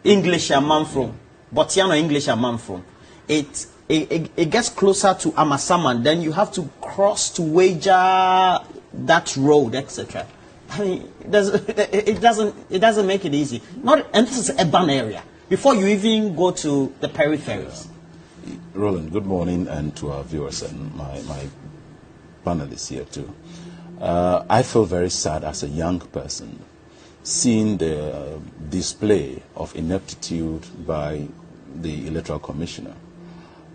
English and Manfro, Botiano English and Manfro. It gets closer to Amasaman, then you have to cross to wager that road, etc. I mean, it doesn't make it easy. And this is an urban area before you even go to the peripheries. Roland, good morning, and to our viewers and my panelists here too. I feel very sad as a young person seeing the display of ineptitude by the Electoral Commissioner.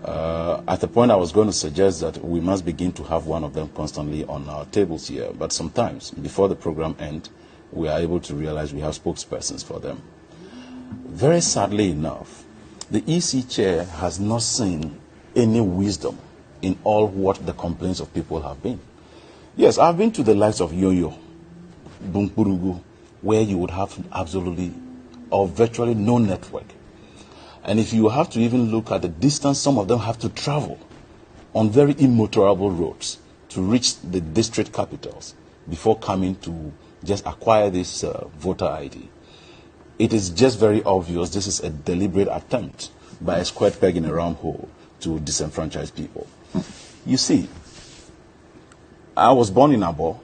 At the point I was going to suggest that we must begin to have one of them constantly on our tables here, but sometimes before the program ends, we are able to realize we have spokespersons for them. Very sadly enough, the EC chair has not seen any wisdom in all what the complaints of people have been. Yes, I've been to the likes of Yoyo, Bumpurugu, where you would have absolutely or virtually no network. And if you have to even look at the distance, some of them have to travel on very immotorable roads to reach the district capitals before coming to just acquire this voter ID. It is just very obvious this is a deliberate attempt by a square peg in a round hole to disenfranchise people. You see, I was born in Abo,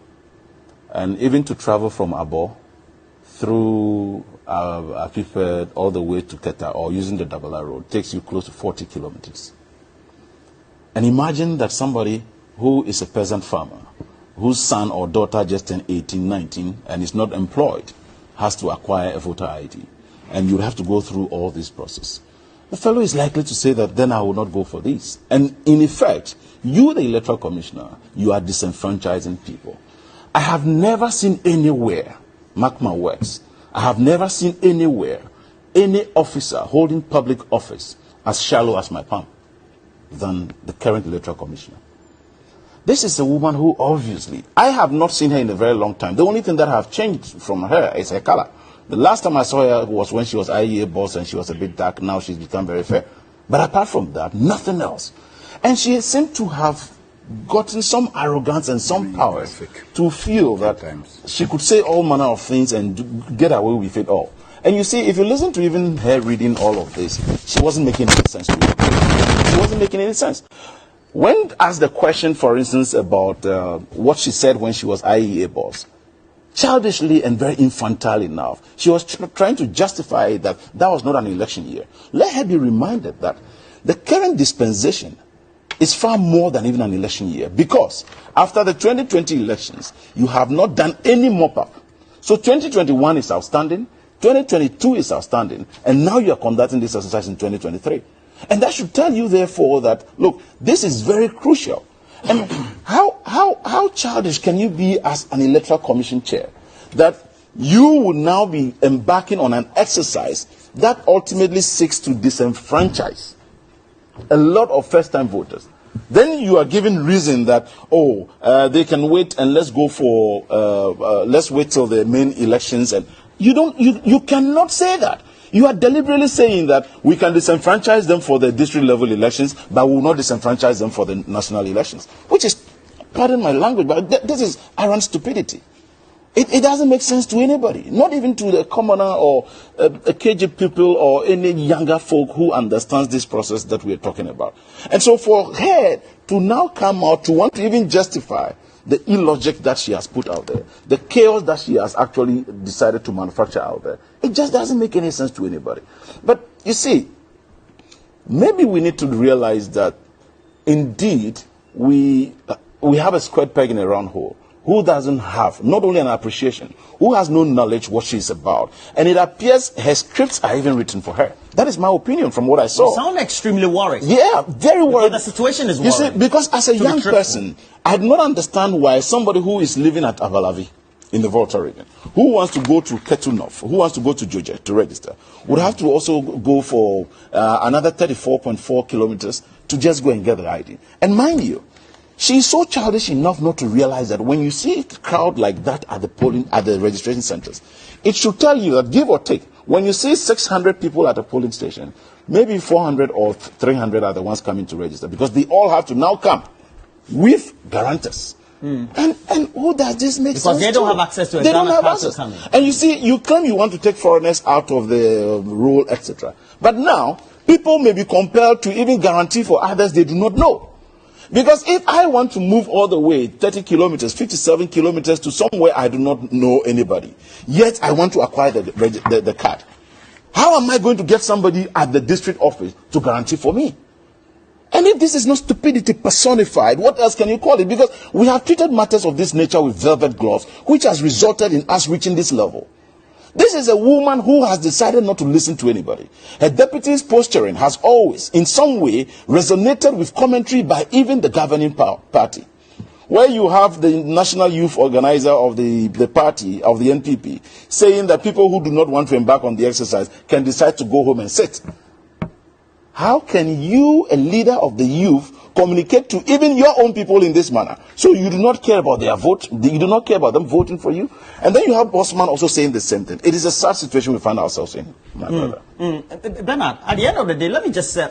and even to travel from Abo through Afifed all the way to Keta or using the Dabala Road takes you close to 40 kilometers. And imagine that somebody who is a peasant farmer, whose son or daughter just turned 18, 19, and is not employed, has to acquire a voter ID. And you have to go through all this process. The fellow is likely to say that then I will not go for this. And in effect, you, the Electoral Commissioner, you are disenfranchising people. I have never seen anywhere, mark my words, I have never seen anywhere any officer holding public office as shallow as my palm than the current Electoral Commissioner. This is a woman who obviously, I have not seen her in a very long time. The only thing that have changed from her is her color. The last time I saw her was when she was IEA boss and she was a bit dark. Now she's become very fair. But apart from that, nothing else. And she seemed to have gotten some arrogance and some power to feel that she could say all manner of things and get away with it all. And you see, if you listen to even her reading all of this, she wasn't making any sense to me. She wasn't making any sense. When asked the question, for instance, about what she said when she was IEA boss, childishly and very infantile enough, she was trying to justify that was not an election year. Let her be reminded that the current dispensation is far more than even an election year, because after the 2020 elections, you have not done any mop-up. So 2021 is outstanding, 2022 is outstanding, and now you are conducting this exercise in 2023. And that should tell you, therefore, that, look, this is very crucial. And how childish can you be as an Electoral Commission chair that you will now be embarking on an exercise that ultimately seeks to disenfranchise a lot of first-time voters? Then you are given reason that, they can wait and let's go for, let's wait till the main elections. And you cannot say that. You are deliberately saying that we can disenfranchise them for the district level elections, but we will not disenfranchise them for the national elections, which is, pardon my language, but this is arrant stupidity. It doesn't make sense to anybody, not even to the commoner or a KG people or any younger folk who understands this process that we are talking about. And so for her to now come out to want to even justify the illogic that she has put out there, the chaos that she has actually decided to manufacture out there, it just doesn't make any sense to anybody. But you see, maybe we need to realize that indeed we have a square peg in a round hole. Who doesn't have not only an appreciation, who has no knowledge what she's about. And it appears her scripts are even written for her. That is my opinion from what I saw. You sound extremely worried. Yeah, very worried. Because the situation is worrying. You see, because as a young person, I do not understand why somebody who is living at Avalavi in the Volta region, who wants to go to Ketunov, who wants to go to Georgia to register, would have to also go for another 34.4 kilometers to just go and get the ID. And mind you, she is so childish enough not to realize that when you see a crowd like that at the registration centers, it should tell you that, give or take, when you see 600 people at a polling station, maybe 400 or 300 are the ones coming to register, because they all have to now come with guarantors. And who does this make sense Because they don't to? have access to a They don't Ghana have card to access. come in. And you see, you claim you want to take foreigners out of the rule, etc. But now, people may be compelled to even guarantee for others they do not know. Because if I want to move all the way 30 kilometers, 57 kilometers to somewhere I do not know anybody, yet I want to acquire the card, how am I going to get somebody at the district office to guarantee for me? And if this is not stupidity personified, what else can you call it? Because we have treated matters of this nature with velvet gloves, which has resulted in us reaching this level. This is a woman who has decided not to listen to anybody. Her deputy's posturing has always, in some way, resonated with commentary by even the governing party. Where you have the national youth organizer of the party, of the NPP, saying that people who do not want to embark on the exercise can decide to go home and sit. How can you, a leader of the youth, communicate to even your own people in this manner? So you do not care about their vote, you do not care about them voting for you, and then you have Bosman also saying the same thing. It is a sad situation we find ourselves in, my brother. Bernard, at the end of the day, let me just say